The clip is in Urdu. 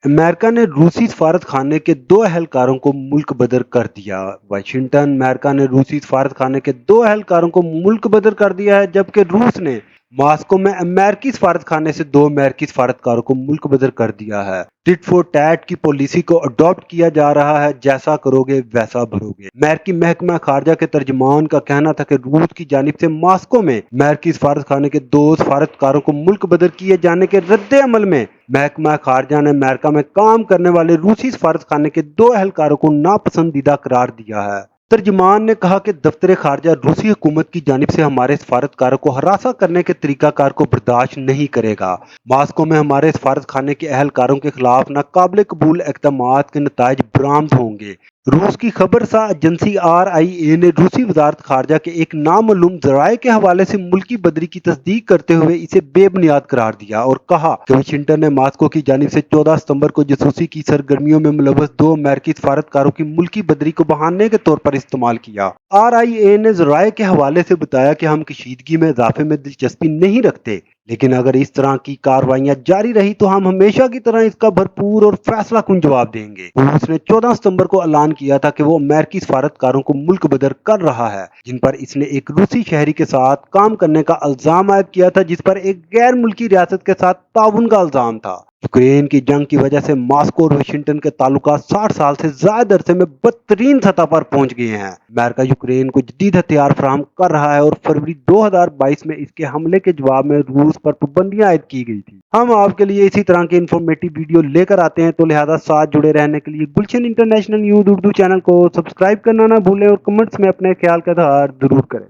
امریکہ نے روسی سفارت خانے کے 2 اہلکاروں کو ملک بدر کر دیا۔ واشنگٹن۔ امریکہ نے روسی سفارت خانے کے 2 اہلکاروں کو ملک بدر کر دیا ہے، جبکہ روس نے ماسکو میں امریکی سفارت خانے سے 2 امریکی سفارتکاروں کو ملک بدر کر دیا ہے۔ ٹٹ فور ٹیٹ کی پالیسی کو اڈاپٹ کیا جا رہا ہے، جیسا کرو گے ویسا بھرو گے۔ امریکی محکمہ خارجہ کے ترجمان کا کہنا تھا کہ روس کی جانب سے ماسکو میں امریکی سفارت خانے کے 2 سفارتکاروں کو ملک بدر کیے جانے کے رد عمل میں محکمہ خارجہ نے امریکہ میں کام کرنے والے روسی سفارت خانے کے 2 اہلکاروں کو ناپسندیدہ قرار دیا ہے۔ ترجمان نے کہا کہ دفتر خارجہ روسی حکومت کی جانب سے ہمارے سفارتکاروں کو ہراساں کرنے کے طریقہ کار کو برداشت نہیں کرے گا۔ ماسکو میں ہمارے سفارت خانے کے اہلکاروں کے خلاف ناقابل قبول اقدامات کے نتائج برآمد ہوں گے۔ روس کی خبر رساں ایجنسی RIA نے روسی وزارت خارجہ کے ایک نامعلوم ذرائع کے حوالے سے ملکی بدری کی تصدیق کرتے ہوئے اسے بے بنیاد قرار دیا اور کہا کہ واشنگٹن نے ماسکو کی جانب سے 14 ستمبر کو جاسوسی کی سرگرمیوں میں ملوث 2 امریکی سفارتکاروں کی ملکی بدری کو بہانے کے طور پر استعمال کیا۔ RIA نے ذرائع کے حوالے سے بتایا کہ ہم کشیدگی میں اضافے میں دلچسپی نہیں رکھتے، لیکن اگر اس طرح کی کارروائیاں جاری رہی تو ہم ہمیشہ کی طرح اس کا بھرپور اور فیصلہ کن جواب دیں گے۔ روس نے 14 ستمبر کو اعلان کیا تھا کہ وہ امریکی سفارتکاروں کو ملک بدر کر رہا ہے، جن پر اس نے ایک روسی شہری کے ساتھ کام کرنے کا الزام عائد کیا تھا، جس پر ایک غیر ملکی ریاست کے ساتھ تعاون کا الزام تھا۔ یوکرین کی جنگ کی وجہ سے ماسکو اور واشنگٹن کے تعلقات 60 سال سے زائد عرصے میں بدترین سطح پر پہنچ گئے ہیں۔ امریکہ یوکرین کو جدید ہتھیار فراہم کر رہا ہے اور فروری 2022 میں اس کے حملے کے جواب میں روس پر پابندیاں عائد کی گئی تھی۔ ہم آپ کے لیے اسی طرح کے انفارمیٹیو ویڈیو لے کر آتے ہیں، تو لہذا ساتھ جڑے رہنے کے لیے گلشن انٹرنیشنل نیوز اردو چینل کو سبسکرائب کرنا نہ بھولیں اور کمنٹس میں اپنے خیال کا اظہار ضرور کریں۔